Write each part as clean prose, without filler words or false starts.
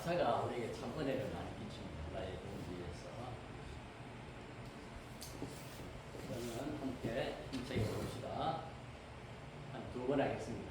가사가 우리에게 참 은혜를 많이 끼칩니다. 나의 동지에서. 그러면 함께 힘차게 봅시다. 한 두 번 하겠습니다.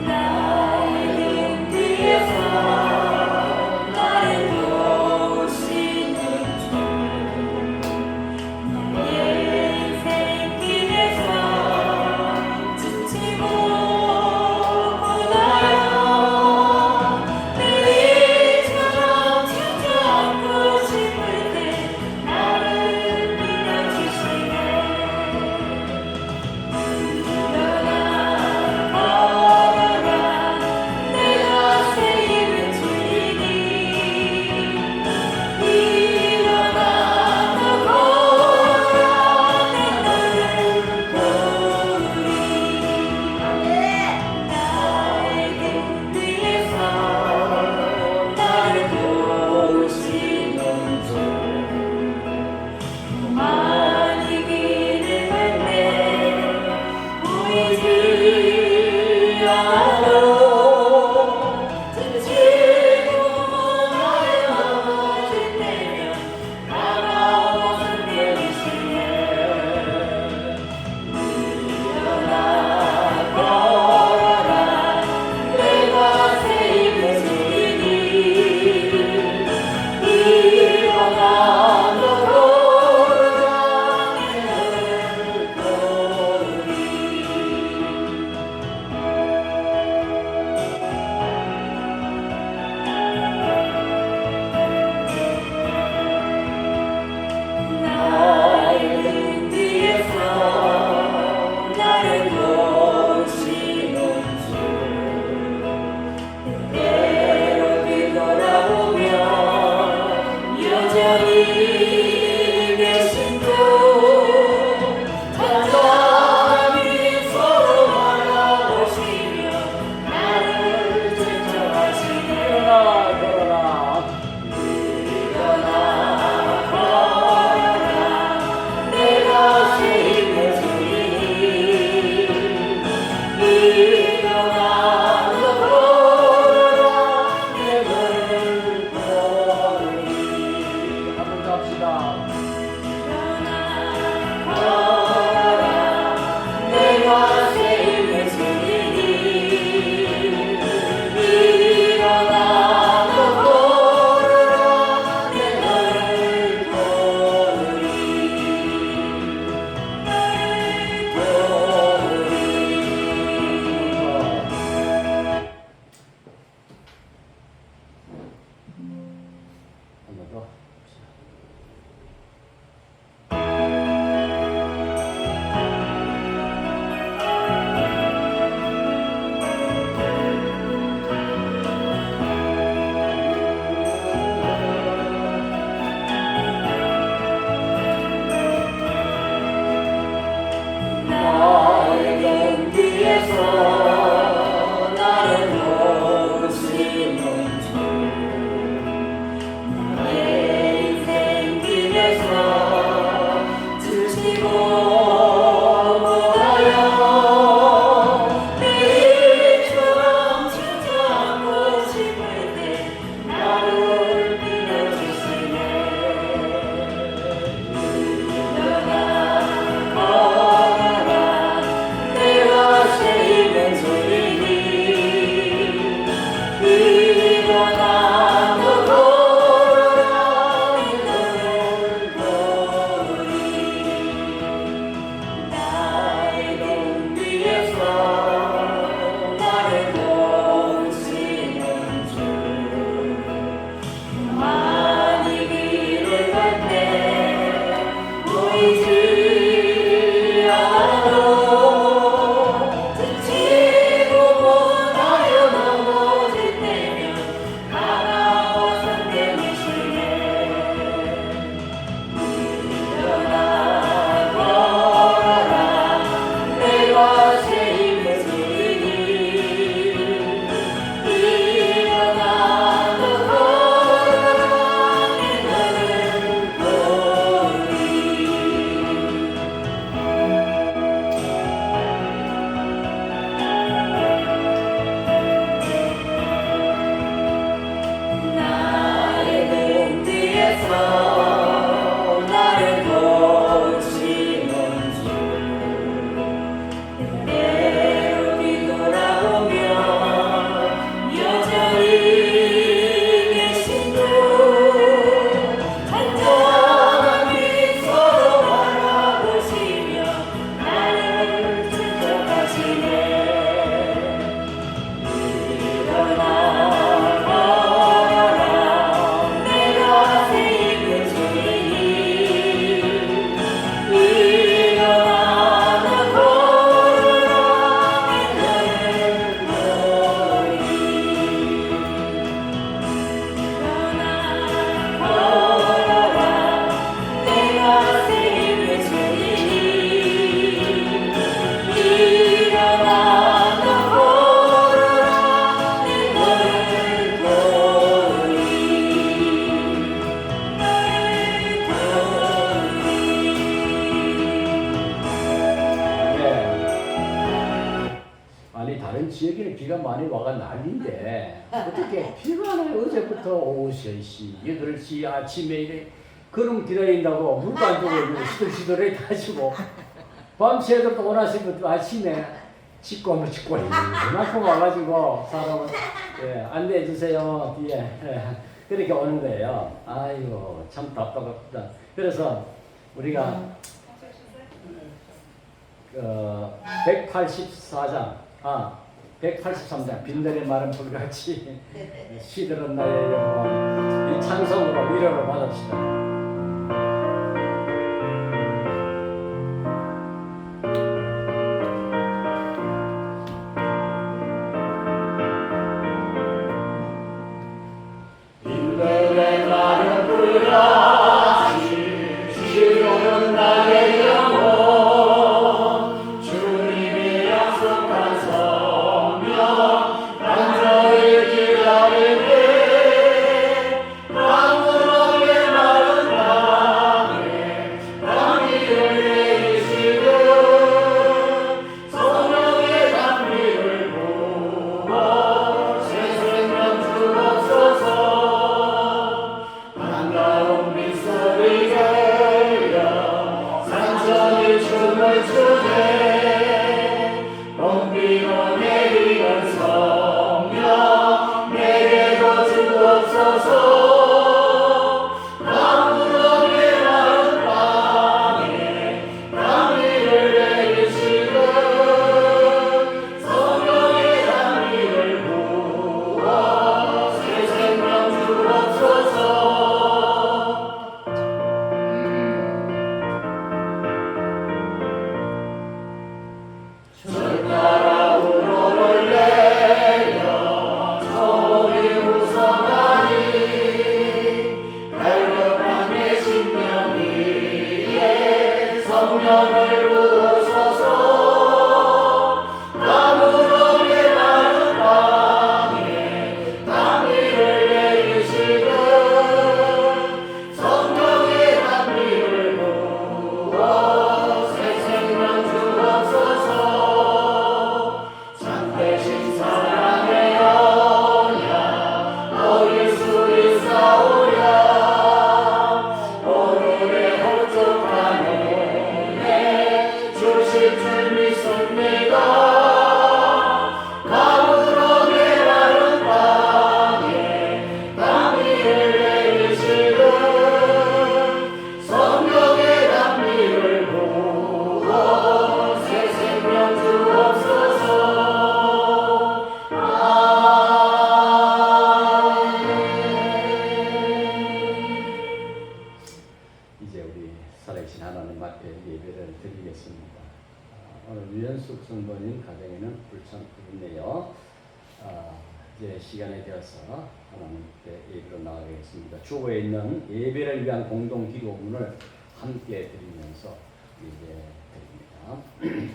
나의 동지에서 나의 도시는 그렇지 여기는 비가 많이 와가 난리인데 어떻게 비가 와요? 어제부터 오후 3시, 8시 아침에 이래 그럼 기다린다고 물도 안 주고 시들시들해 가지고 밤새도록 또 원하시면 아침에 짓고 한번 짓고 이만큼 와가지고 사람을 예, 안내해 주세요 뒤에 그렇게 오는 거예요. 아이고 참 답답합니다. 그래서 우리가 184장 183장 빈들의 마른 불같이 시들은 나의 영혼 이 찬송으로 위로를 받읍시다. 이제 시간이 되어서 하나님께 예배로 나가겠습니다. 주보에 있는 예배를 위한 공동 기도문을 함께 드리면서 예배드립니다.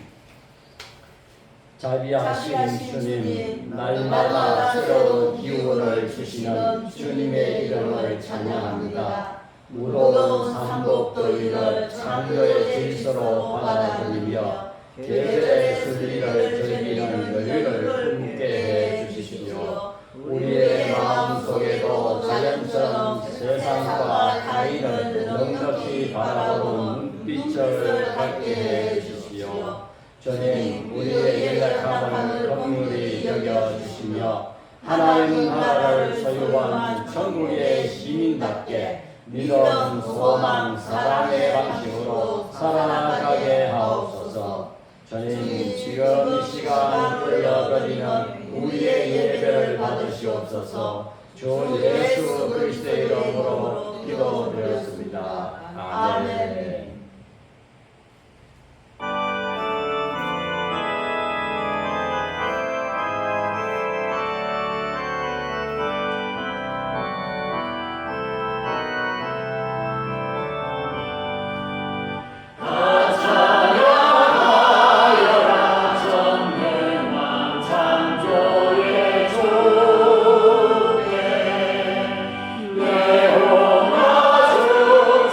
자비하신 주님, 날마다 새로운 기운을 주시는 주님의 이름을 찬양합니다. 무더운 삼복도일을 창조의 질서로 받아들이며 계절의 순리를 즐기는 여유를 품게 해 주십시오. 우리의 마음속에도 자연처럼 세상과 타인을 넉넉히 바라보는 눈빛을 갖게 해 주십시오. 주님, 우리의 연약함을 긍휼히 여겨주시며 하나님 나라를 소유한 천국의 시민답게 믿음, 소망, 사랑의 방식으로 살아가게 하옵소서. 주님, 지금 이 시간 흘러거리는 우리의 예배를 받으시옵소서. 주 예수 그리스도의 이름으로 기도드렸습니다. 아멘.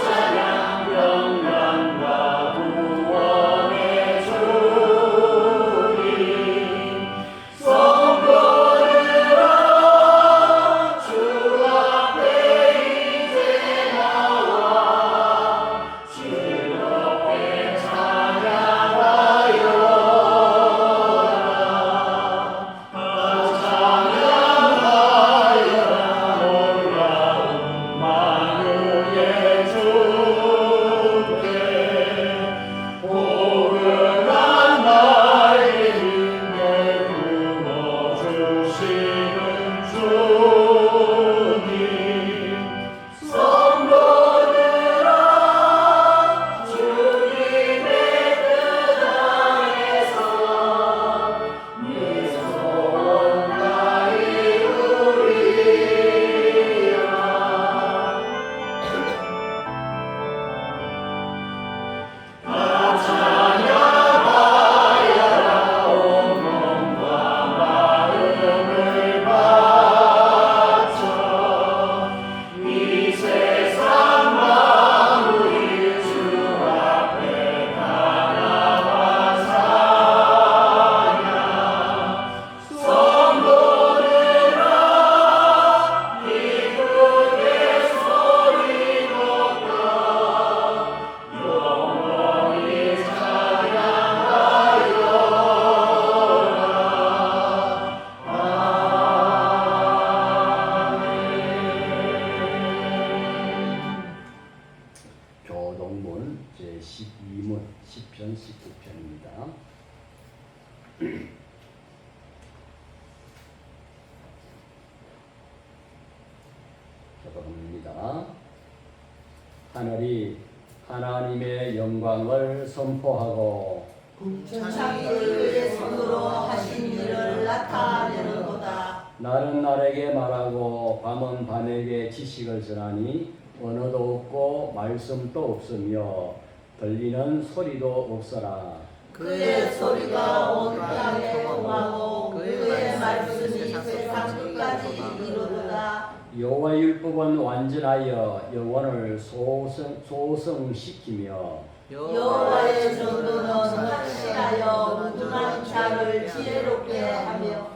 찬양 29편입니다. 기도합니다. 하늘이 하나님의 영광을 선포하고 자기 그의 손으로 하신 일을 나타내는도다. 날은 날에게 말하고 밤은 밤에게 지식을 전하니 언어도 없고 말씀도 없으며 들리는 소리도 없어라. 그의 소리가 온 땅에 통하고 그의 말씀이 세상 끝까지 이르도다. 여호와의 율법은 완전하여 영혼을 소성시키며 여호와의 전도는 확실하여 무능한 자를 지혜롭게 하며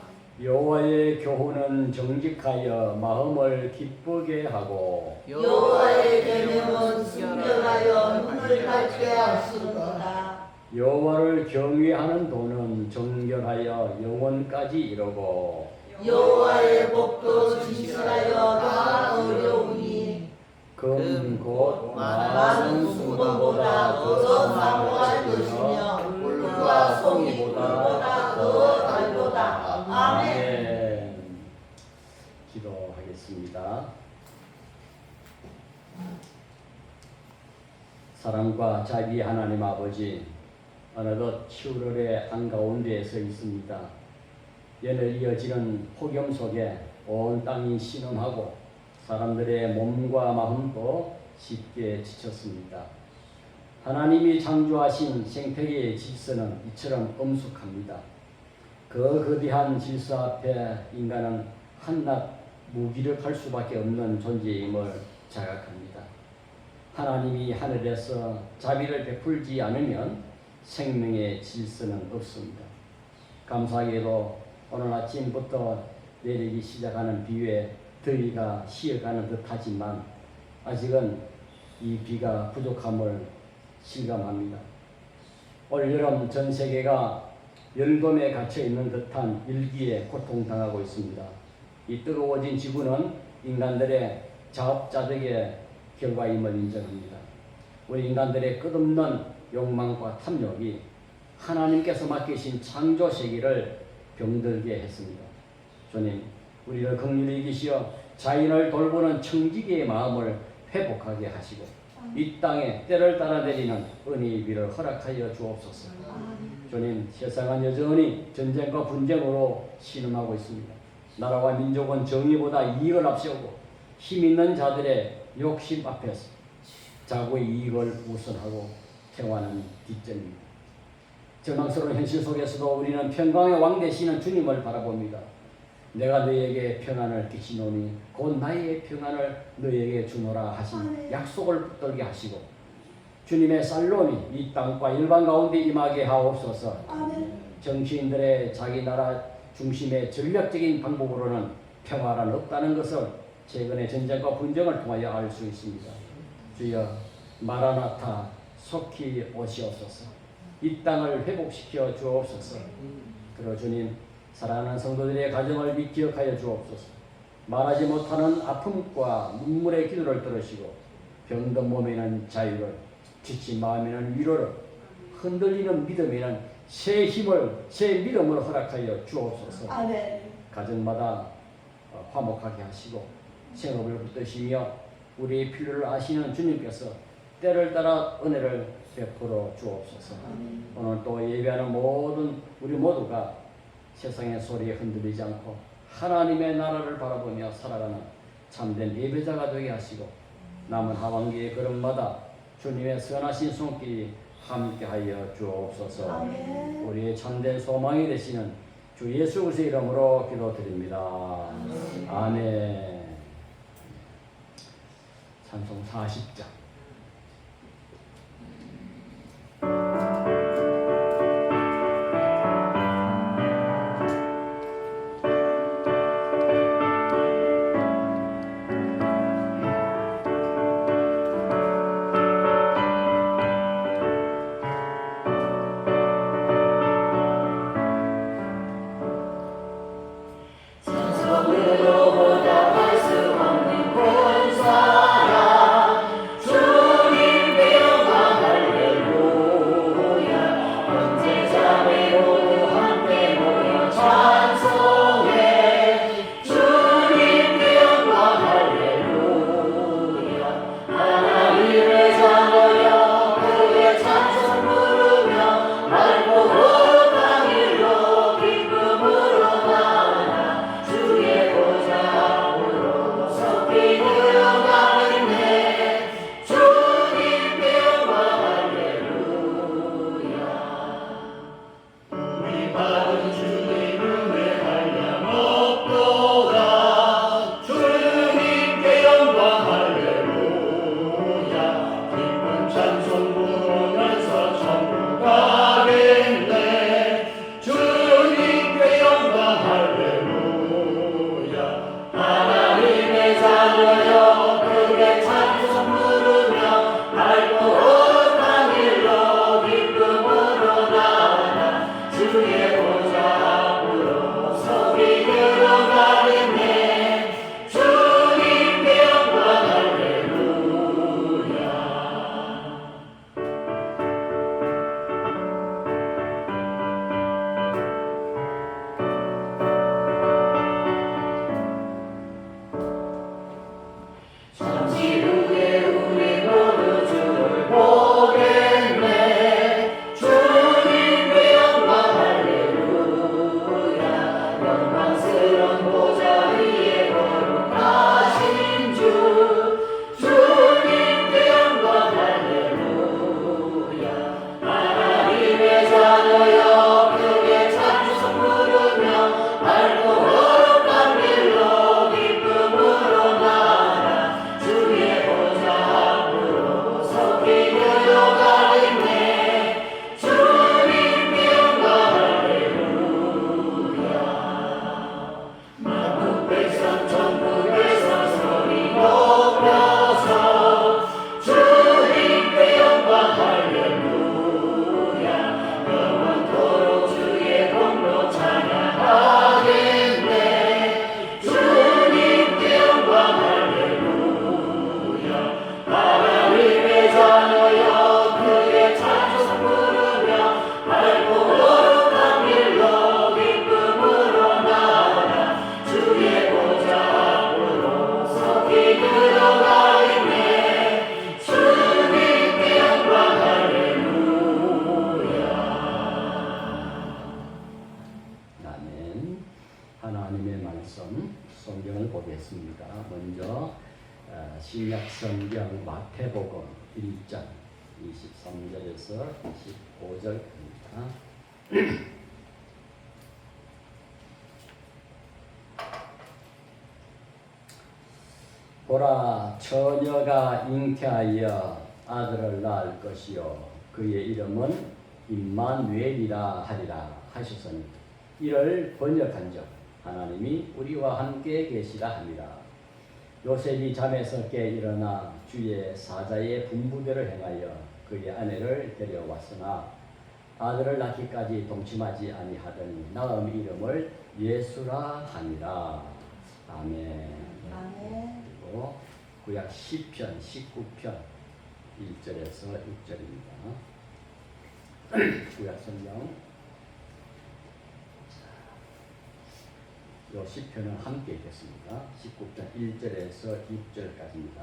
여호와의 교훈은 정직하여 마음을 기쁘게 하고 여호와의 계명은 순결하여 눈을 밝게 하시는도다. 여호와를 경외하는 도는 정결하여 영원까지 이르고 여호와의 복도 진실하여 다 어려우니 금 곧 많은 수금보다 더 사모할 것이며 물과 송이보다 더 달도다. 아멘. 기도하겠습니다. 사랑과 자비 하나님 아버지, 어느덧 7월의 한가운데에 서 있습니다. 연을 이어지는 폭염 속에 온 땅이 신음하고 사람들의 몸과 마음도 쉽게 지쳤습니다. 하나님이 창조하신 생태계의 질서는 이처럼 엄숙합니다. 그 거대한 질서 앞에 인간은 한낱 무기력할 수밖에 없는 존재임을 자각합니다. 하나님이 하늘에서 자비를 베풀지 않으면 생명의 질서는 없습니다. 감사하게도 오늘 아침부터 내리기 시작하는 비에 더위가 쉬어가는 듯하지만 아직은 이 비가 부족함을 실감합니다. 올 여름 전 세계가 열돔에 갇혀있는 듯한 일기에 고통당하고 있습니다. 이 뜨거워진 지구는 인간들의 자업자득의 결과임을 인정합니다. 우리 인간들의 끝없는 욕망과 탐욕이 하나님께서 맡기신 창조 세계를 병들게 했습니다. 주님, 우리를 긍휼히 여기시어 자연을 돌보는 청지기의 마음을 회복하게 하시고 이 땅에 때를 따라 내리는 은혜의 비를 허락하여 주옵소서. 주님, 세상은 여전히 전쟁과 분쟁으로 신음하고 있습니다. 나라와 민족은 정의보다 이익을 앞세우고 힘 있는 자들의 욕심 앞에서 자고의 이익을 우선하고 태워하는 뒷전입니다. 절망스러운 현실 속에서도 우리는 평강의 왕 되시는 주님을 바라봅니다. 내가 너희에게 평안을 끼치노니 곧 나의 평안을 너희에게 주노라 하신 약속을 붙들게 하시고 주님의 살롬이 이 땅과 일반 가운데 임하게 하옵소서. 정치인들의 자기 나라 중심의 전략적인 방법으로는 평화란 없다는 것을 최근의 전쟁과 분쟁을 통하여 알 수 있습니다. 주여, 마라나타 속히 오시옵소서. 이 땅을 회복시켜 주옵소서. 그리고 주님, 사랑하는 성도들의 가정을 기억하여 주옵소서. 말하지 못하는 아픔과 눈물의 기도를 들으시고 병든 몸에는 자유를, 지친 마음에는 위로를, 흔들리는 믿음에는 새 힘을, 새 믿음을 허락하여 주옵소서. 아멘. 가정마다 화목하게 하시고 생업을 붙드시며 우리의 필요를 아시는 주님께서 때를 따라 은혜를 베풀어 주옵소서. 오늘 또 예배하는 모든 우리 모두가 세상의 소리에 흔들리지 않고 하나님의 나라를 바라보며 살아가는 참된 예배자가 되게 하시고 남은 하반기의 걸음마다 주님의 선하신 손길이 함께하여 주옵소서. 아멘. 우리의 참된 소망이 되시는 주 예수 그리스도의 이름으로 기도드립니다. 아멘. 찬송 40장. 보다 할 수 없는 권사야 주 말씀 성경을 보겠습니다. 먼저 신약 성경 마태복음 1장 23절에서 25절입니다. 보라, 처녀가 잉태하여 아들을 낳을 것이요 그의 이름은 임마누엘이라 하리라 하셨으니 이를 번역한즉 하나님이 우리와 함께 계시라 합니다. 요셉이 잠에서 깨 일어나 주의 사자의 분부대로 행하여 그의 아내를 데려왔으나 아들을 낳기까지 동침하지 아니하더니 낳은 이름을 예수라 하니라. 아멘. 아멘. 그리고 구약 시편 19편 1절에서 6절입니다. 구약 성경 요 시편은 함께 읽겠습니다. 19편 1절에서 6절까지입니다.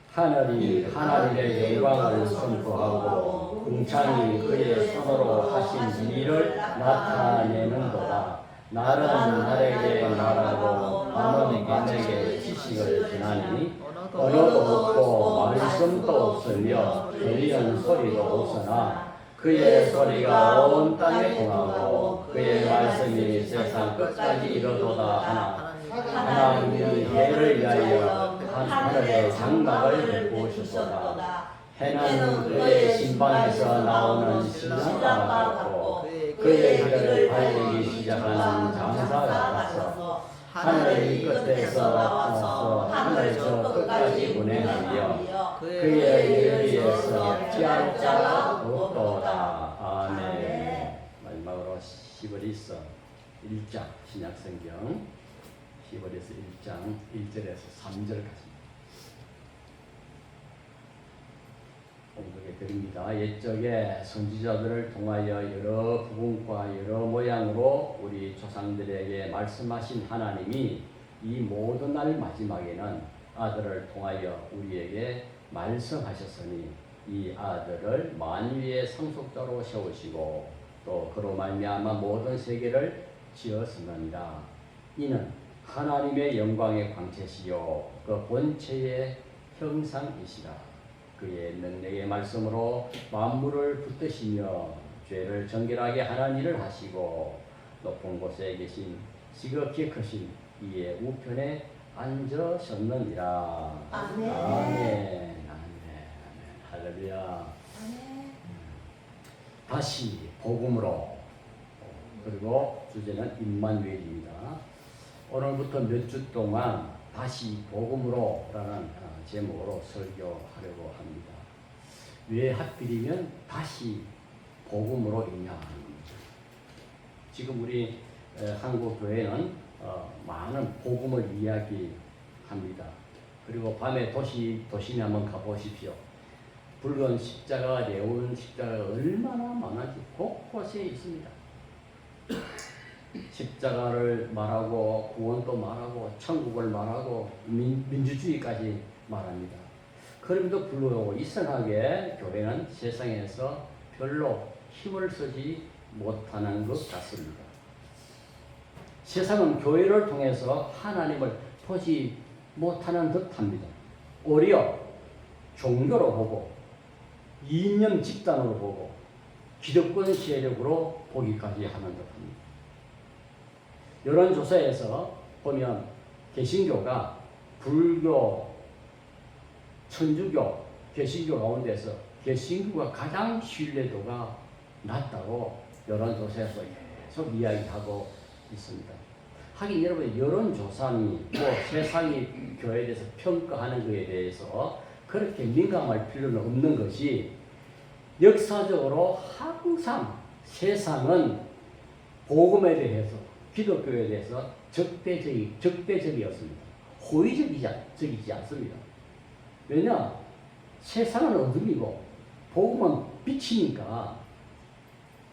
하늘이 하나님의 영광을 선포하고 궁창이 그의 손으로 하신 일을 나타내는도다. 날은 날에게 말하고 밤은 밤에게 지식을 지나니 언어도 없고 말씀도 없으며 들리는 소리도 없으나 그의 소리가 온 땅에 통하고 그의 말씀이 세상 끝까지 이르도다 하나 하나님이 해를 위하여 하늘의 장막을 베푸셨도다. 해는 그의 신방에서 나오는 신랑과 같고 그의 길을 달리기 시작하는 장사가 같아서 하늘 끝에서 나와서 하늘 저 끝까지 운행하며 그의 일 위에서 피할 자가 없도다. 아멘. 마지막으로 히브리서 1장 신약성경 히브리서 1장 1절에서 3절까지 공독해 드립니다. 옛적에 선지자들을 통하여 여러 부분과 여러 모양으로 우리 조상들에게 말씀하신 하나님이 이 모든 날 마지막에는 아들을 통하여 우리에게 말씀하셨으니 이 아들을 만유의 상속자로 세우시고 또 그로 말미암아 모든 세계를 지었으니라. 이는 하나님의 영광의 광채시요 그 본체의 형상이시라. 그의 능력의 말씀으로 만물을 붙드시며 죄를 정결하게 하는 일을 하시고 높은 곳에 계신 지극히 크신 이의 우편에 앉으셨느니라. 아멘. 아멘. 아멘. 할렐루야. 아멘. 다시 복음으로. 그리고 주제는 임마누엘입니다. 오늘부터 몇 주 동안 다시 복음으로라는 제목으로 설교하려고 합니다. 왜 하필이면 다시 복음으로 있냐 하는 겁니다. 지금 우리 한국 교회는 많은 복음을 이야기합니다. 그리고 밤에 도심에 한번 가보십시오. 붉은 십자가, 레온 십자가가 얼마나 많은지 곳곳에 있습니다. 십자가를 말하고 구원도 말하고 천국을 말하고 민주주의까지 말합니다. 그럼에도 불구하고 이상하게 교회는 세상에서 별로 힘을 쓰지 못하는 것 같습니다. 세상은 교회를 통해서 하나님을 보지 못하는 듯합니다. 오히려 종교로 보고 이념 집단으로 보고 기득권 세력으로 보기까지 하는 듯합니다. 여론조사에서 보면 개신교가 불교, 천주교, 개신교 가운데서 개신교가 가장 신뢰도가 낮다고 여론조사에서 계속 이야기하고 있습니다. 하긴 여러분 여론조사니 뭐 세상이 교회에 대해서 평가하는 것에 대해서 그렇게 민감할 필요는 없는 것이 역사적으로 항상 세상은 복음에 대해서 기독교에 대해서 적대적이었습니다. 호의적이지 않습니다. 왜냐? 세상은 어둠이고 복음은 빛이니까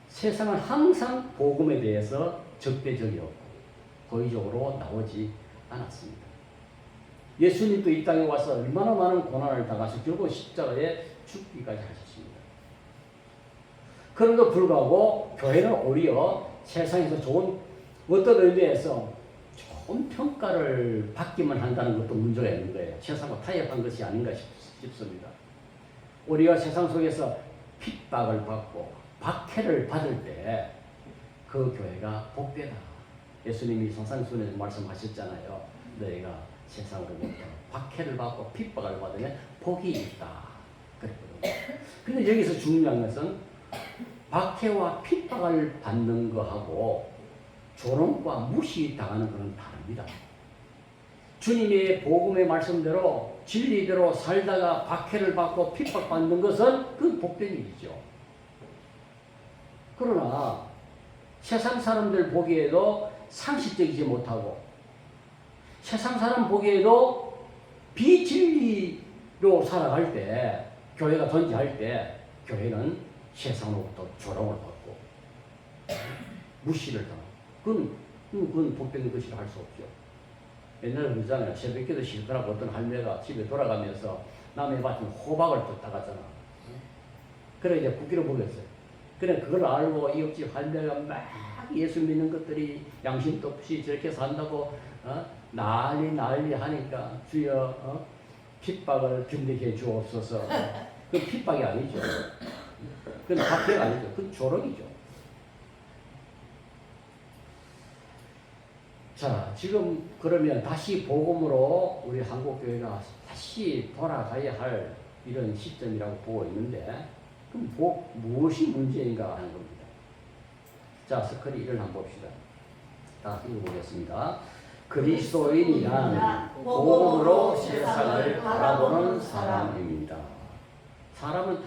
세상은 항상 복음에 대해서 적대적이었고 호의적으로 나오지 않았습니다. 예수님도 이 땅에 와서 얼마나 많은 고난을 당하셔 결국 십자가에 죽기까지 하셨습니다. 그럼에도 불구하고 교회는 오히려 세상에서 좋은 어떤 의미에서 좋은 평가를 받기만 한다는 것도 문제가 있는 거예요. 세상과 타협한 것이 아닌가 싶습니다. 우리가 세상 속에서 핍박을 받고 박해를 받을 때 그 교회가 복되다. 예수님이 성산순에서 말씀하셨잖아요. 너희가 세상으로부터 박해를 받고 핍박을 받으면 복이 있다. 그랬거든요. 근데 여기서 중요한 것은 박해와 핍박을 받는 거하고 조롱과 무시당하는 것은 다릅니다. 주님의 복음의 말씀대로 진리대로 살다가 박해를 받고 핍박받는 것은 그 복된 일이죠. 그러나 세상 사람들 보기에도 상식적이지 못하고 세상 사람 보기에도 비진리로 살아갈 때 교회가 존재할 때 교회는 세상으로부터 조롱을 받고 무시를 당하고 그건 복된 것이라 할 수 없죠. 옛날에 그러잖아요. 새벽기도 싫더라고 어떤 할매가 집에 돌아가면서 남의 밭에 호박을 또 따갔잖아. 그래 이제 국기를 먹였어요. 그래 그걸 알고 이 옆집 할매가 막 예수 믿는 것들이 양심도 없이 저렇게 산다고 난리 하니까 주여 핍박을 견디게 주옵소서. 그 핍박이 아니죠. 그건 박해가 아니죠. 그건 조롱이죠. 자, 지금 그러면 다시 복음으로 우리 한국교회가 다시 돌아가야 할 이런 시점이라고 보고 있는데 그럼 무엇이 문제인가 하는 겁니다. 자, 스크린 1을 한번 봅시다. 다 읽어보겠습니다. 그리스도인이란 복음으로 세상을 바라보는 사람입니다. 사람은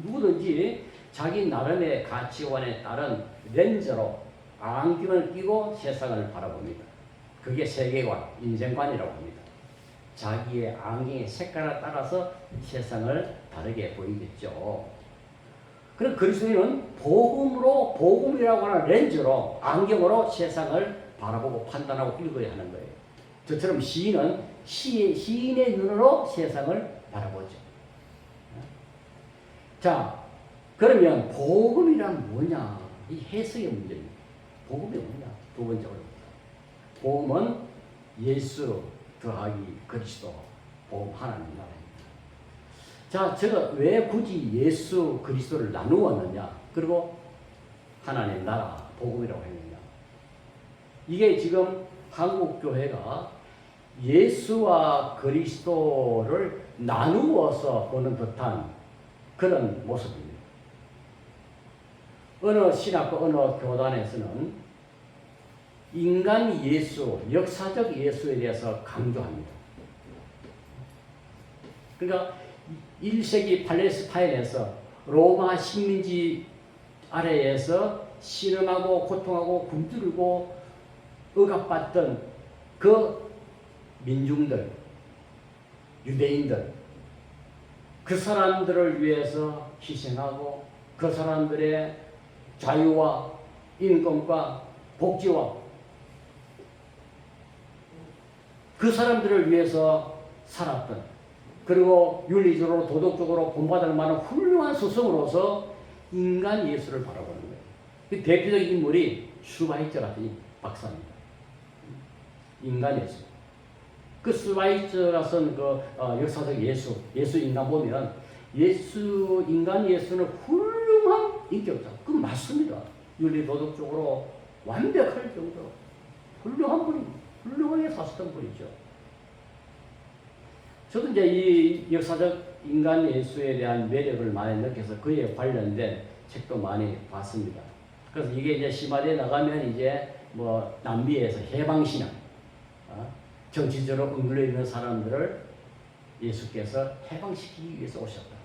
누구든지 자기 나름의 가치관에 따른 렌즈로 안경을 끼고 세상을 바라봅니다. 그게 세계관, 인생관이라고 합니다. 자기의 안경의 색깔에 따라서 세상을 다르게 보이겠죠. 그럼 그리스도인은 복음이라고 하는 렌즈로, 안경으로 세상을 바라보고 판단하고 읽어야 하는 거예요. 저처럼 시인은 시인의 눈으로 세상을 바라보죠. 자, 그러면 복음이란 뭐냐? 이 해석의 문제입니다. 복음이 뭐냐? 두 번째로. 복음은 예수 더하기 그리스도, 복음 하나님 나라입니다. 자, 제가 왜 굳이 예수 그리스도를 나누었느냐? 그리고 하나님 나라, 복음이라고 했느냐? 이게 지금 한국 교회가 예수와 그리스도를 나누어서 보는 듯한 그런 모습입니다. 어느 신학과 어느 교단에서는 인간 예수, 역사적 예수에 대해서 강조합니다. 그러니까 1세기 팔레스타인에서 로마 식민지 아래에서 신음하고 고통하고 굶주리고 억압받던 그 민중들, 유대인들, 그 사람들을 위해서 희생하고 그 사람들의 자유와 인권과 복지와 그 사람들을 위해서 살았던, 그리고 윤리적으로 도덕적으로 본받을 만한 훌륭한 스승으로서 인간 예수를 바라보는 거예요. 그 대표적인 인물이 슈바이처 같은 박사입니다. 인간 예수. 그 슈바이처가 쓴 그 역사적 예수 인간 보면 인간 예수는 훌륭한 인격자. 그건 맞습니다. 윤리 도덕적으로 완벽할 정도로 훌륭한 분입니다. 훌륭하게 사셨던 분이죠. 저도 이제 이 역사적 인간 예수에 대한 매력을 많이 느껴서 그에 관련된 책도 많이 봤습니다. 그래서 이게 이제 심화되어 나가면 이제 뭐 남미에서 해방신앙, 정치적으로 억눌려 있는 사람들을 예수께서 해방시키기 위해서 오셨다.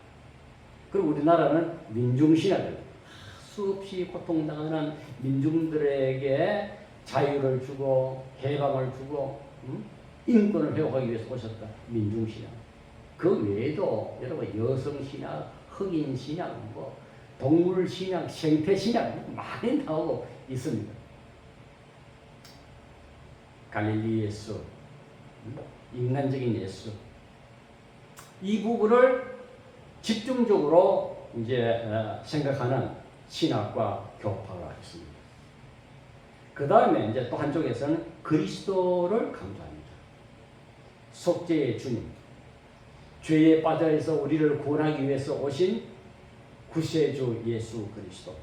그리고 우리나라는 민중신앙을 수없이 고통당하는 민중들에게 자유를 주고 해방을 주고 인권을 회복하기 위해서 오셨다. 민중신앙. 그 외에도 여러분 여성신앙, 흑인신앙, 뭐 동물신앙, 생태신앙 많이 나오고 있습니다. 갈릴리 예수, 인간적인 예수. 이 부분을 집중적으로 이제 생각하는 신학과 교파가 있습니다. 그 다음에 이제 또 한쪽에서는 그리스도를 강조합니다. 속죄의 주님, 죄에 빠져서 우리를 구원하기 위해서 오신 구세주 예수 그리스도.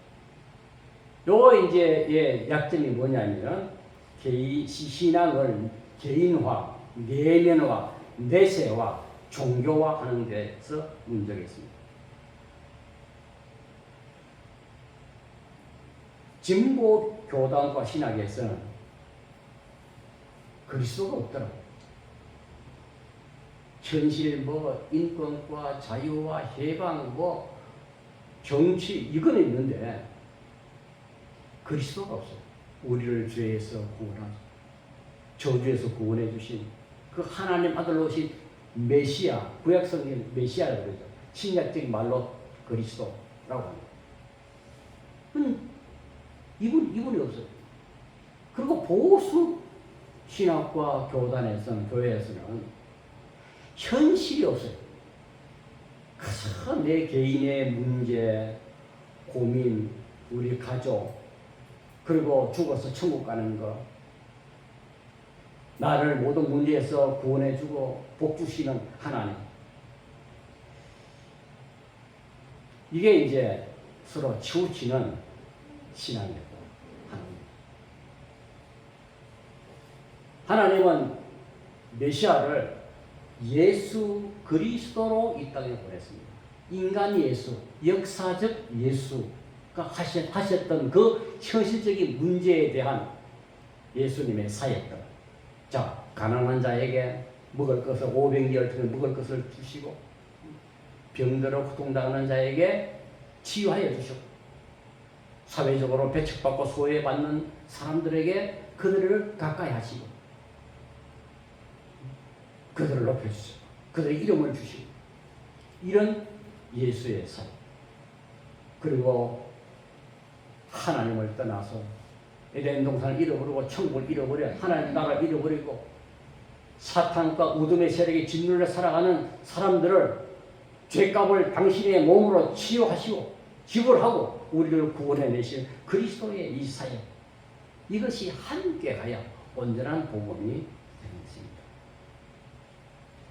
요 이제 약점이 뭐냐면 신앙을 개인화, 내면화, 내세화, 종교화하는 데서 문제가 있습니다. 진보 교단과 신학에서는 그리스도가 없더라고요. 현실 인권과 자유와 해방 정치 이거는 있는데 그리스도가 없어요. 우리를 죄에서 구원하시, 저주에서 구원해 주신 그 하나님 아들로 오신 메시아, 구약 성경 메시아라고 그러죠. 신약적인 말로 그리스도라고 합니다. 이분이 없어요. 그리고 보수 신학과 교단에서는, 교회에서는 현실이 없어요. 그래서 내 개인의 문제, 고민, 우리 가족, 그리고 죽어서 천국 가는 거, 나를 모든 문제에서 구원해주고 복 주시는 하나님. 이게 이제 서로 치우치는 신앙이었다. 하나님은 메시아를 예수 그리스도로 이 땅에 보냈습니다. 인간 예수, 역사적 예수가 하셨던 그 현실적인 문제에 대한 예수님의 사역들. 자, 가난한 자에게 먹을 것을 500개월 동안 먹을 것을 주시고, 병들어 고통당하는 자에게 치유하여 주시고, 사회적으로 배척받고 소외받는 사람들에게 그들을 가까이 하시고, 그들을 높여주시고, 그들의 이름을 주시고, 이런 예수의 사역. 그리고 하나님을 떠나서 에덴 동산을 잃어버리고 천국을 잃어버려 하나님 나라를 잃어버리고 사탄과 우둠의 세력에 짓눌려 살아가는 사람들을 죄값을 당신의 몸으로 치유하시고 지불하고 우리를 구원해내신 그리스도의 이 사역, 이것이 함께 가야 온전한 복음이 되는 것입니다.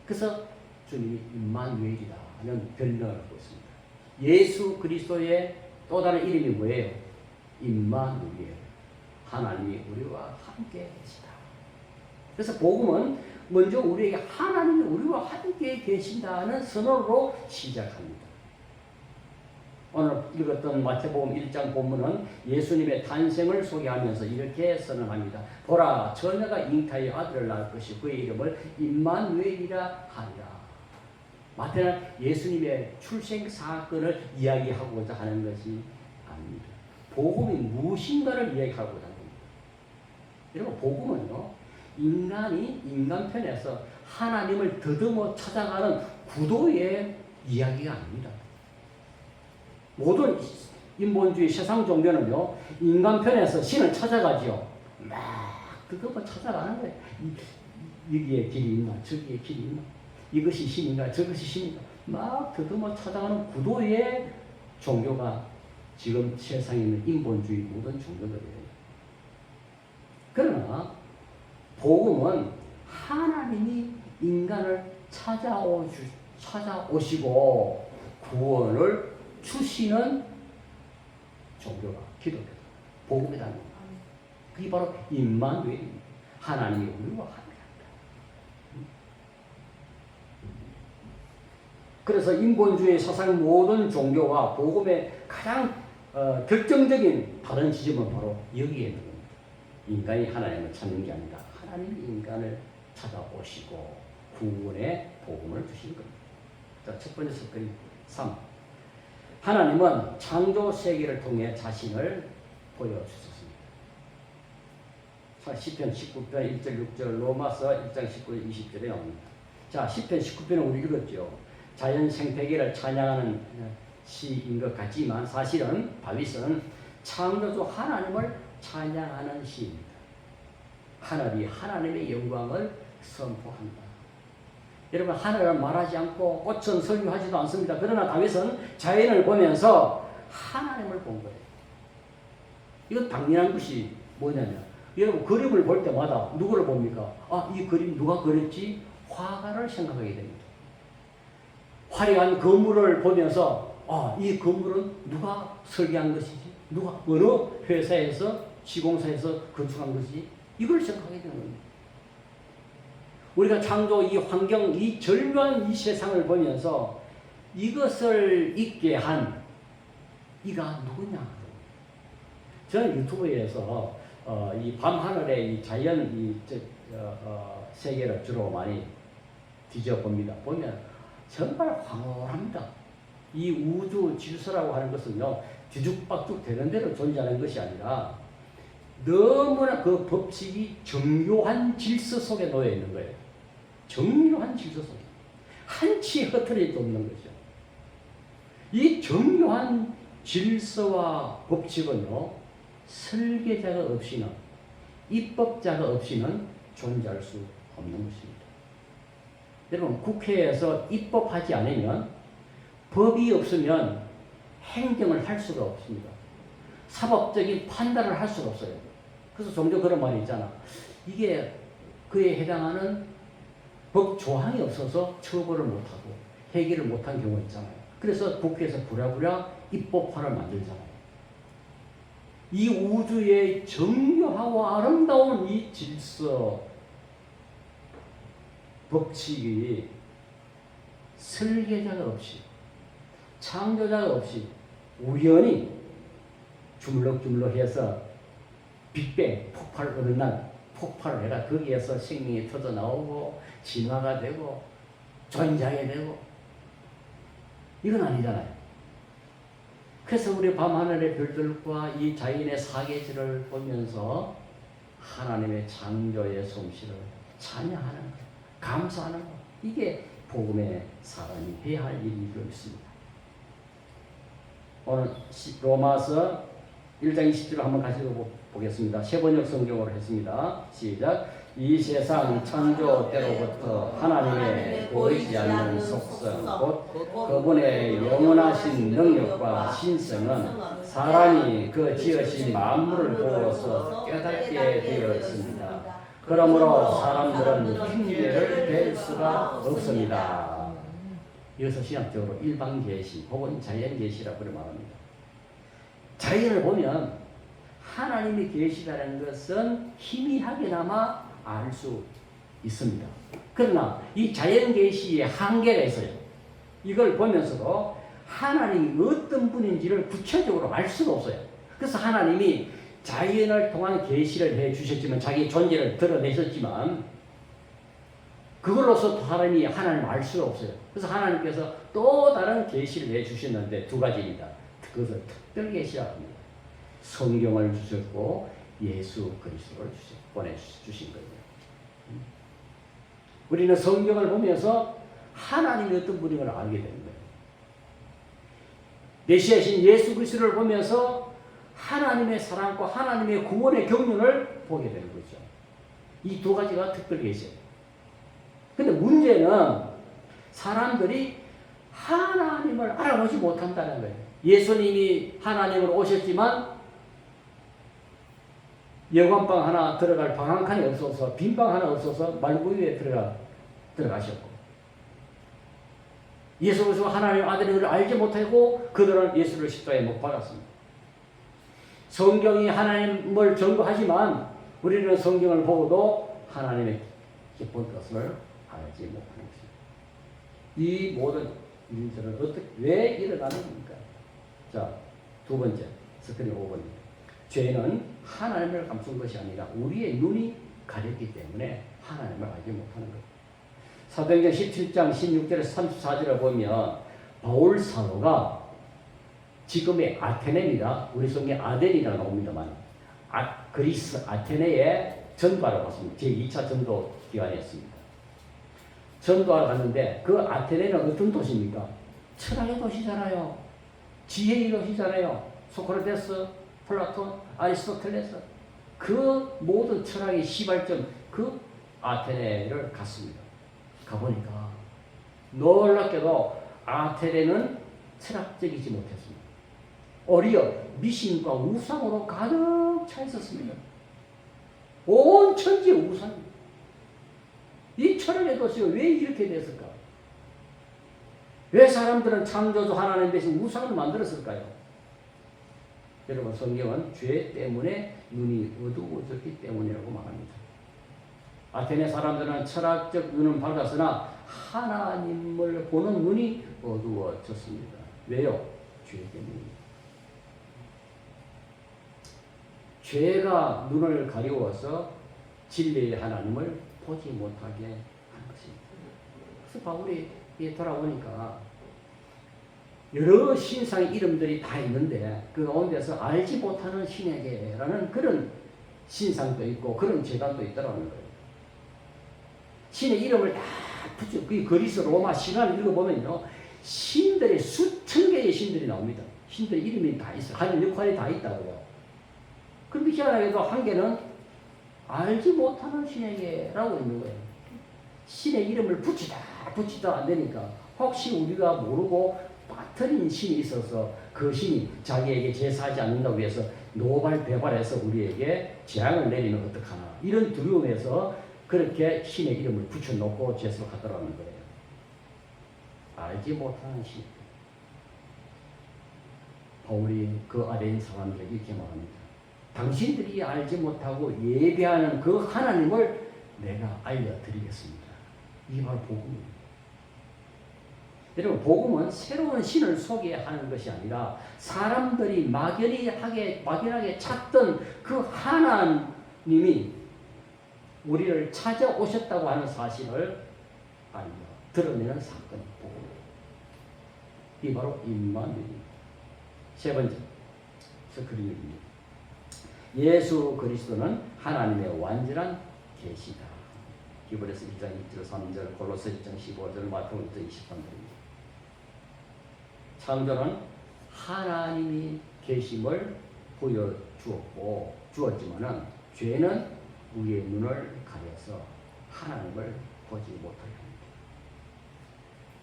그래서 주님이 임마누엘이라는 별명을 갖고 있습니다. 예수 그리스도의 또 다른 이름이 뭐예요? 임마누엘, 하나님이 우리와 함께 계시다. 그래서 복음은 먼저 우리에게 하나님이 우리와 함께 계신다는 선언으로 시작합니다. 오늘 읽었던 마태복음 1장 본문은 예수님의 탄생을 소개하면서 이렇게 선언합니다. 보라, 처녀가 잉타의 아들을 낳을 것이 그의 이름을 임마누엘이라 하리라. 마태는 예수님의 출생 사건을 이야기하고자 하는 것이 아닙니다. 복음이 무엇인가를 이야기하고자 합니다. 여러분, 복음은요, 인간이 인간편에서 하나님을 더듬어 찾아가는 구도의 이야기가 아닙니다. 모든 인본주의 세상 종교는요, 인간편에서 신을 찾아가지요. 막 더듬어 찾아가는 거예요. 여기에 길이 있나, 저기에 길이 있나, 이것이 신인가, 저것이 신인가, 막 더듬어 찾아가는 구도의 종교가 지금 세상에 있는 인본주의 모든 종교들이에요. 그러나 복음은 하나님이 인간을 찾아오시고 구원을 주시는 종교가 기독교다. 복음이라는 겁니다. 그게 바로 임마누엘입니다. 하나님이 우리와 함께합니다. 그래서 인본주의 사상 모든 종교와 복음의 가장 결정적인 다른 지점은 바로 여기에 있는 겁니다. 인간이 하나님을 찾는 게 아니라 하나님이 인간을 찾아오시고 구원의 복음을 주시는 겁니다. 자, 첫 번째 설명이 3. 하나님은 창조 세계를 통해 자신을 보여주셨습니다. 자, 시편 19편 1절 6절, 로마서 1장 19절 20절에 나옵니다. 자, 시편 19편은 우리 읽었죠. 자연 생태계를 찬양하는 시인 것 같지만 사실은 다윗은 창조주 하나님을 찬양하는 시입니다. 하늘이 하나님의 영광을 선포한다. 여러분, 하늘을 말하지 않고 꽃은 설교하지도 않습니다. 그러나 다윗은 자연을 보면서 하나님을 본 거예요. 이건 당연한 것이 뭐냐면 여러분 그림을 볼 때마다 누구를 봅니까? 아, 이 그림 누가 그렸지? 화가를 생각하게 됩니다. 화려한 건물을 보면서 아, 이 건물은 누가 설계한 것이지? 누가 어느 회사에서 시공사에서 건축한 것이지? 이걸 생각하게 되는 겁니다. 우리가 창조 이 환경, 이 절묘한 이 세상을 보면서 이것을 있게 한 이가 누구냐? 저는 유튜브에서 이 밤하늘의 이 자연 세계를 주로 많이 뒤져봅니다. 보면 정말 황홀합니다. 이 우주 질서라고 하는 것은요, 뒤죽박죽 되는 대로 존재하는 것이 아니라 너무나 그 법칙이 정교한 질서 속에 놓여 있는 거예요. 정교한 질서 속에. 한치 흐트러짐도 없는 거죠. 이 정교한 질서와 법칙은요, 설계자가 없이는, 입법자가 없이는 존재할 수 없는 것입니다. 여러분, 국회에서 입법하지 않으면, 법이 없으면 행정을 할 수가 없습니다. 사법적인 판단을 할 수가 없어요. 그래서 종종 그런 말이 있잖아. 이게 그에 해당하는 법 조항이 없어서 처벌을 못하고 해결을 못한 경우가 있잖아요. 그래서 국회에서 부랴부랴 입법화를 만들잖아요. 이 우주의 정교하고 아름다운 이 질서, 법칙이 설계자가 없이, 창조자가 없이 우연히 주물럭주물럭해서 빅뱅 폭발 어느 날 폭발을 해가 거기에서 생명이 터져 나오고 진화가 되고 존재하게 되고 이건 아니잖아요. 그래서 우리 밤하늘의 별들과 이 자연의 사계절을 보면서 하나님의 창조의 솜씨를 찬양하는 것, 감사하는 것, 이게 복음의 사람이 해야 할 일이고 있습니다. 오늘 로마서 1장 20절을 한번 가지고 보겠습니다. 세번역 성경으로 했습니다. 시작. 이 세상 창조 때로부터 하나님의 보이지 않는 속성 곧 그분의 영원하신 능력과 신성은 사람이 그 지으신 만물을 보고서 깨닫게 되었습니다. 그러므로 사람들은 핑계를 댈 수가 없습니다. 여기서 신학적으로 일방계시 혹은 자연계시라고 말합니다. 자연을 보면 하나님의 계시라는 것은 희미하게나마 알 수 있습니다. 그러나 이 자연계시의 한계가 있어요. 이걸 보면서도 하나님이 어떤 분인지를 구체적으로 알 수가 없어요. 그래서 하나님이 자연을 통한 계시를 해주셨지만, 자기 존재를 드러내셨지만 그걸로서 하나님이 하나님을 알 수가 없어요. 그래서 하나님께서 또 다른 계시를 해주셨는데 두 가지입니다. 그것을 특별 계시라고 합니다. 성경을 주셨고 예수 그리스도를 보내주신 거예요. 우리는 성경을 보면서 하나님이 어떤 분임을 알게 되는 거예요. 메시아신 예수 그리스도를 보면서 하나님의 사랑과 하나님의 구원의 경륜을 보게 되는 거죠. 이 두 가지가 특별 계시예요. 근데 문제는 사람들이 하나님을 알아보지 못한다는 거예요. 예수님이 하나님으로 오셨지만 여관방 하나 들어갈 방 한 칸이 없어서, 빈 방 하나 없어서 말구 위에 들어가셨고, 예수 그리스도 하나님의 아들인 걸 알지 못하고 그들은 예수를 십자가에 못 박았습니다. 성경이 하나님을 전도하지만 우리는 성경을 보고도 하나님의 기쁜 것을 알지 못하는 것입니다. 이 모든 일들은 왜 일어나는 겁니까? 자, 두 번째, 스크린 5번입니다. 죄는 하나님을 감춘 것이 아니라 우리의 눈이 가렸기 때문에 하나님을 알지 못하는 것. 사도행전 17장 16절에서 34절을 보면 바울 사도가 지금의 아테네입니다. 우리 성경에 아덴이라고 나옵니다만 그리스 아테네에 전도하러 갔습니다. 제2차 전도 기간이었습니다. 전도하러 갔는데 그 아테네는 어떤 도시입니까? 철학의 도시잖아요. 지혜의 도시잖아요. 소크라테스, 플라톤, 아리스토텔레스, 그 모든 철학의 시발점 그 아테네를 갔습니다. 가보니까 놀랍게도 아테네는 철학적이지 못했습니다. 오히려 미신과 우상으로 가득 차 있었습니다. 온 천지의 우상입니다. 이 철학의 도시가 왜 이렇게 됐을까? 왜 사람들은 창조주 하나님 대신 우상을 만들었을까요? 여러분, 성경은 죄 때문에 눈이 어두워졌기 때문이라고 말합니다. 아테네 사람들은 철학적 눈은 밝았으나 하나님을 보는 눈이 어두워졌습니다. 왜요? 죄 때문입니다. 죄가 눈을 가리워서 진리의 하나님을 보지 못하게 하는 것입니다. 그래서 바울이 돌아보니까 여러 신상의 이름들이 다 있는데 그 가운데서 알지 못하는 신에게라는 그런 신상도 있고 그런 재단도 있더라는 거예요. 신의 이름을 다 붙여, 그 그리스 로마 신화를 읽어보면요, 신들의 수천 개의 신들이 나옵니다. 신들의 이름이 다 있어요. 하는 역할이 다 있다고요. 그런데 희한하게도 한 개는 알지 못하는 신에게라고 있는 거예요. 신의 이름을 붙이다 안 되니까 혹시 우리가 모르고 빠뜨린 신이 있어서 그 신이 자기에게 제사하지 않는다고 해서 노발대발해서 우리에게 재앙을 내리면 어떡하나, 이런 두려움에서 그렇게 신의 이름을 붙여놓고 제사하더라는 거예요. 알지 못하는 신. 바울이 그 아래 있는 사람들에게 이렇게 말합니다. 당신들이 알지 못하고 예배하는 그 하나님을 내가 알려드리겠습니다. 이게 바로 복음입니다. 여러분, 복음은 새로운 신을 소개하는 것이 아니라 사람들이 막연하게 찾던 그 하나님이 우리를 찾아오셨다고 하는 사실을 알려 드러내는 사건이 복음입니다. 이게 바로 임마누엘입니다. 세 번째, 스크린입니다. 예수 그리스도는 하나님의 완전한 계시다. 히브리서 1장 2절 3절, 골로새 1장 15절, 마태복음 1장 23절입니다. 창조는 하나님이 계심을 보여주었지만은 죄는 우리의 눈을 가려서 하나님을 보지 못하게 합니다.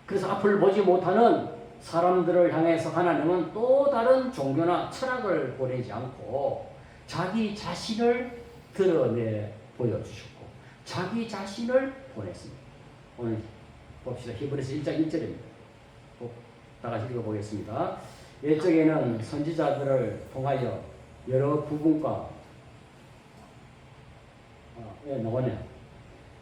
그래서 앞을 보지 못하는 사람들을 향해서 하나님은 또 다른 종교나 철학을 보내지 않고 자기 자신을 드러내 보여주셨고 자기 자신을 보냈습니다. 오늘 봅시다. 히브리서 1장 1절입니다. 다 같이 읽어보겠습니다. 옛적에는 선지자들을 통하여 여러 부분과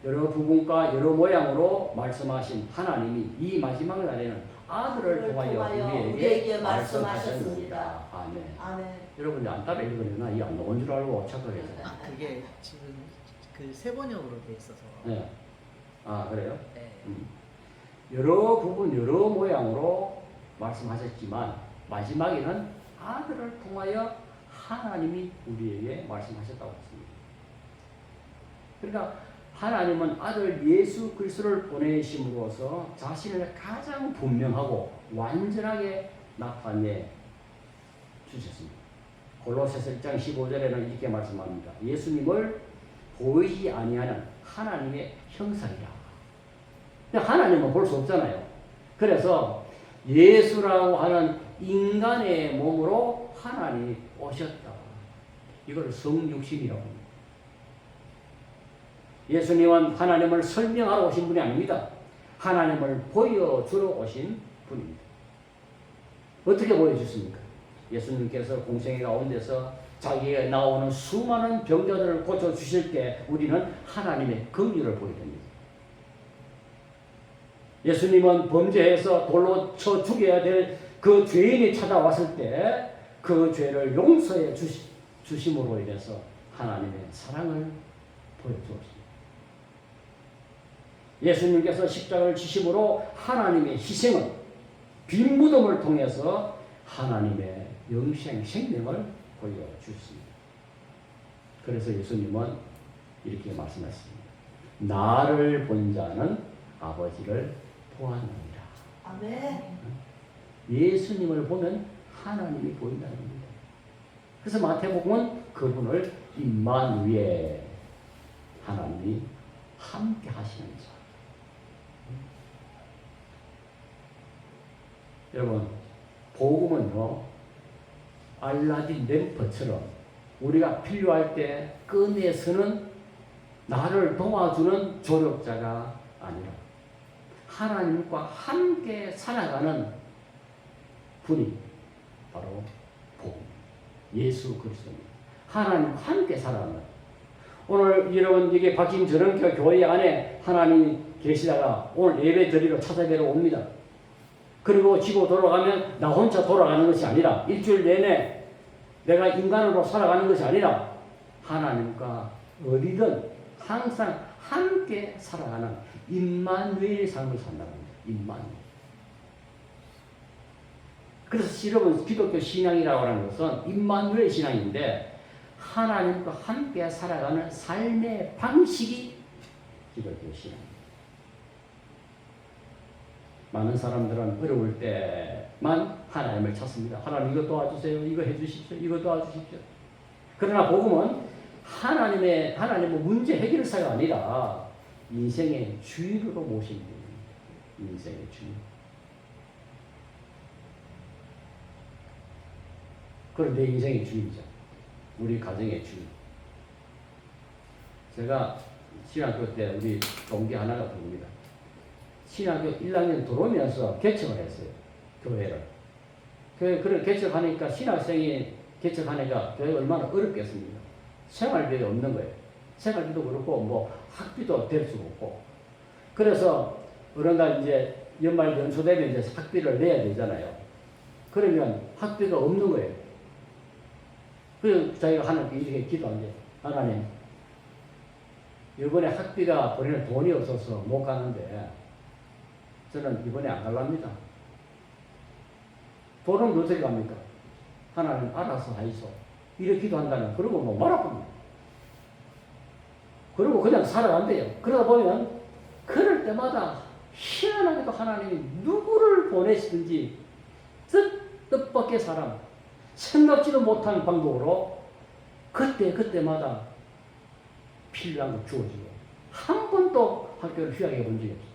여러 부분과 여러 모양으로 말씀하신 하나님이 이 마지막 날에는 아들을 통하여 우리에게 말씀하셨습니다. 아멘. 아멘. 여러분 안 따라 읽으려나? 이 안 나온 줄 알고 착각해서. 그게 지금 그 세 번역으로 돼 있어서. 네. 아 그래요? 네. 여러 부분 여러 모양으로 말씀하셨지만 마지막에는 아들을 통하여 하나님이 우리에게 말씀하셨다고 했습니다. 그러니까 하나님은 아들 예수 그리스도를 보내심으로써 자신을 가장 분명하고 완전하게 나타내 주셨습니다. 골로새서 1장 15절에는 이렇게 말씀합니다. 예수님을 보이지 아니하는 하나님의 형상이라. 하나님은 볼 수 없잖아요. 그래서 예수라고 하는 인간의 몸으로 하나님이 오셨다. 이걸 성육신이라고 합니다. 예수님은 하나님을 설명하러 오신 분이 아닙니다. 하나님을 보여주러 오신 분입니다. 어떻게 보여주십니까? 예수님께서 공생의 가운데서 자기가 나오는 수많은 병자들을 고쳐주실 때 우리는 하나님의 긍휼을 보게 됩니다. 예수님은 범죄해서 돌로 쳐 죽여야 될 그 죄인이 찾아왔을 때 그 죄를 용서해 주심으로 인해서 하나님의 사랑을 보여주었습니다. 예수님께서 십자가를 지심으로 하나님의 희생은 빈 무덤을 통해서 하나님의 영생 생명을 보여주셨습니다. 그래서 예수님은 이렇게 말씀하셨습니다. 나를 본 자는 아버지를 보았느니라. 아멘. 예수님을 보면 하나님이 보인다는 겁니다. 그래서 마태복음은 그분을 임마누엘, 하나님이 함께 하시는 자. 여러분, 복음은요, 알라딘 램프처럼 우리가 필요할 때 꺼내서는 나를 도와주는 조력자가 아니라 하나님과 함께 살아가는 분이 바로 복음, 예수 그리스도입니다. 하나님과 함께 살아가는. 오늘 여러분 이게 박진 전원교 교회 안에 하나님이 계시다가 오늘 예배 드리러 찾아뵈러 옵니다. 그리고 지고 돌아가면 나 혼자 돌아가는 것이 아니라 일주일 내내 내가 인간으로 살아가는 것이 아니라 하나님과 어디든 항상 함께 살아가는 임마누엘의 삶을 산다는 겁니다. 임마누엘. 그래서 여러분 기독교 신앙이라고 하는 것은 임마누엘 신앙인데 하나님과 함께 살아가는 삶의 방식이 기독교 신앙입니다. 많은 사람들은 어려울 때만 하나님을 찾습니다. 하나님 이거 도와주세요. 이거 해주십시오. 이거 도와주십시오. 그러나 복음은 하나님은 문제 해결사가 아니라 인생의 주인으로 모신 분입니다. 인생의 주인. 그런데 인생의 주인이죠. 우리 가정의 주인. 제가 신학교 때 우리 동기 하나가 부릅니다. 신학교 1학년 들어오면서 개척을 했어요. 교회를. 그걸 개척하니까 신학생이 개척하니까 교회가 얼마나 어렵겠습니까? 생활비가 없는 거예요. 생활비도 그렇고 뭐 학비도 될 수가 없고. 그래서 어느 날 이제 연말 연초 되면 이제 학비를 내야 되잖아요. 그러면 학비가 없는 거예요. 그래서 자기가 하나님께 이렇게 기도한 게 하나님 이번에 학비가 우리는 돈이 없어서 못 가는데 저는 이번에 안 갈랍니다. 돈은 어떻게 갑니까? 하나님 알아서 하이소. 이렇게 기도한다는 그러고 뭐 말아봅니다. 그리고 그냥 살아간대요. 그러다 보면 그럴 때마다 희한하게도 하나님이 누구를 보내시든지 뜻밖의 사람 생각지도 못한 방법으로 그때마다 필요한 걸 주어지고 한 번도 학교를 휴학해 본 적이 없어요.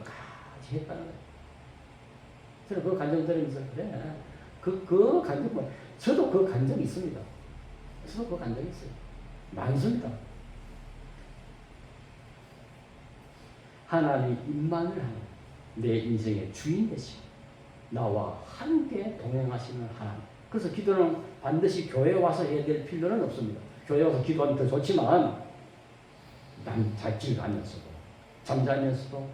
끝까지 했다는 거예요. 저는 그 감정 들으면서 그래. 그 감정, 저도 그 감정이 있습니다. 저도 그 감정이 있어요. 많습니다. 하나님 임만을 하는 내 인생의 주인 되시고 나와 함께 동행하시는 하나님. 그래서 기도는 반드시 교회에 와서 해야 될 필요는 없습니다. 교회에 와서 기도하면 더 좋지만 난 잘길 가면서도 잠자면서도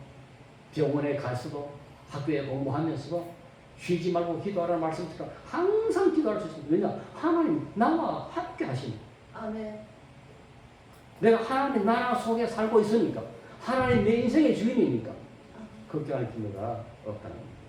병원에 가서도 학교에 공부하면서도 쉬지 말고 기도하라는 말씀처럼 항상 기도할 수 있습니다. 왜냐? 하나님 나와 함께 하십니다. 아멘. 내가 하나님 나라 속에 살고 있으니까 하나님 내 인생의 주인이니까 걱정할 필요가 없다는 겁니다.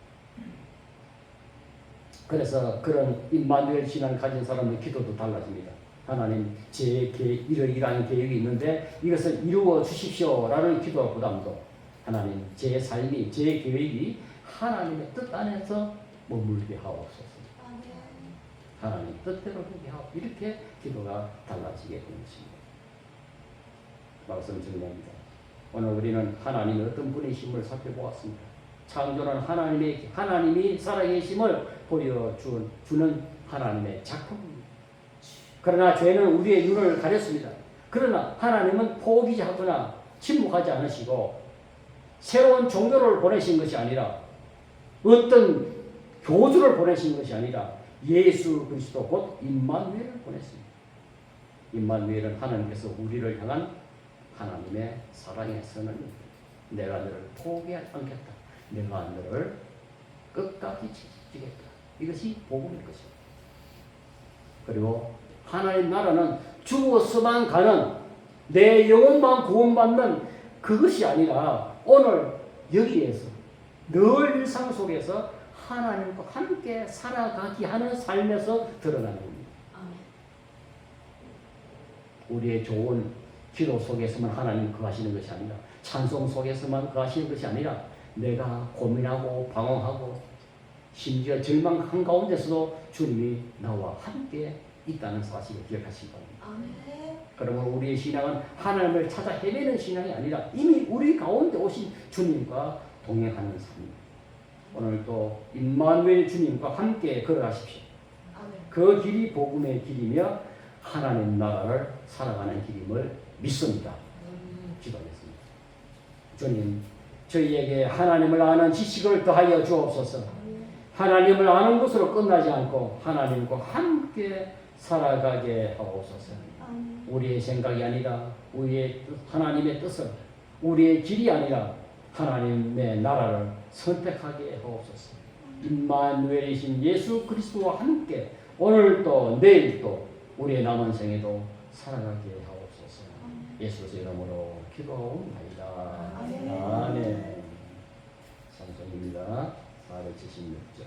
그래서 그런 임마누엘 신앙을 가진 사람의 기도도 달라집니다. 하나님 이러이러한 계획이 있는데 이것을 이루어 주십시오라는 기도보다도 하나님 제 삶이 제 계획이 하나님의 뜻 안에서 머물게 하옵소서. 하나님 뜻대로 되게 하옵소서. 이렇게 기도가 달라지게 되는 것입니다. 말씀 정리합니다. 오늘 우리는 하나님의 어떤 분이심을 살펴보았습니다. 창조는 하나님이 살아계심을 보여주는 하나님의 작품입니다. 그러나 죄는 우리의 눈을 가렸습니다. 그러나 하나님은 포기하거나 침묵하지 않으시고 새로운 종교를 보내신 것이 아니라 어떤 교주를 보내신 것이 아니라 예수 그리스도 곧 임마누엘을 보냈습니다. 임마누엘은 하나님께서 우리를 향한 하나님의 사랑의 선언입니다. 내가 너를 포기하지 않겠다. 내가 너를 끝까지 지키겠다. 이것이 복음일 것입니다. 그리고 하나님 나라는 죽어서만 가는 내 영혼만 구원받는 그것이 아니라 오늘 여기에서 늘 일상 속에서 하나님과 함께 살아가기 하는 삶에서 드러나는 겁니다. 우리의 좋은 기도 속에서만 하나님 거하시는 것이 아니라 찬송 속에서만 거하시는 것이 아니라 내가 고민하고 방황하고 심지어 절망 한가운데서도 주님이 나와 함께 있다는 사실을 기억하시기 바랍니다. 아멘. 그러면 우리의 신앙은 하나님을 찾아 헤매는 신앙이 아니라 이미 우리 가운데 오신 주님과 동행하는 삶입니다. 오늘도 임마누엘 주님과 함께 걸어가십시오. 아멘. 그 길이 복음의 길이며 하나님 나라를 살아가는 길임을 믿습니다. 기도하겠습니다. 주님, 저희에게 하나님을 아는 지식을 더하여 주옵소서. 하나님을 아는 것으로 끝나지 않고 하나님과 함께 살아가게 하옵소서. 우리의 생각이 아니라 우리의 하나님의 뜻을, 우리의 길이 아니라 하나님의 나라를 선택하게 하옵소서. 임마누엘이신 예수 그리스도와 함께 오늘도 내일도 우리의 남은 생에도 살아가게 하옵소서. 예수의 이름으로 기도하옵나이다. 아멘. 찬송입니다. 476장.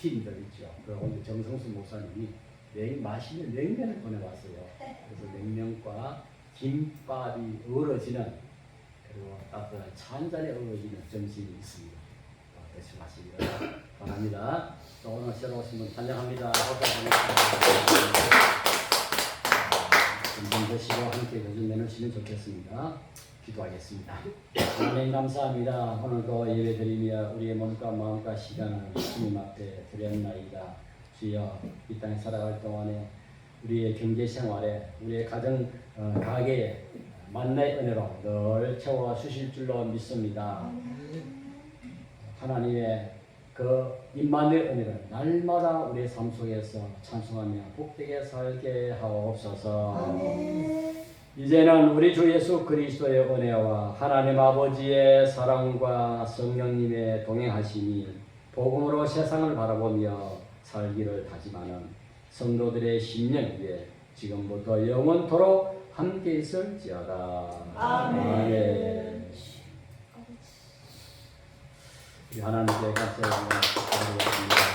팀들 있죠. 오늘 정성수 목사님이 맛있는 냉면을 보내왔어요. 그래서 냉면과 김밥이 어우러지는, 그리고 따뜻한 차 한 잔에 어우러지는 점심이 있습니다. 드시 마시기를 바랍니다. 오늘 새로 오신 분 환영합니다. 점심 드시고 함께 요즘 내놓으시면 좋겠습니다. 기도하겠습니다. 하나님 감사합니다. 오늘도 예배드리며 우리의 몸과 마음과 시간을 주님 앞에 드렸나이다. 주여, 이 땅에 살아갈 동안에 우리의 경제생활에, 우리의 가정 가게에 만나의 은혜로 늘 채워 주실 줄로 믿습니다. 하나님의 그 임마누엘 은혜를 날마다 우리의 삶 속에서 찬송하며 복되게 살게 하옵소서. 아멘. 이제는 우리 주 예수 그리스도의 은혜와 하나님 아버지의 사랑과 성령님의 동행하심이 복음으로 세상을 바라보며 살기를 다짐하는 성도들의 심령 위에 지금부터 영원토록 함께 있을지어다. 아멘. 우리 하나님께 감사드리겠습니다.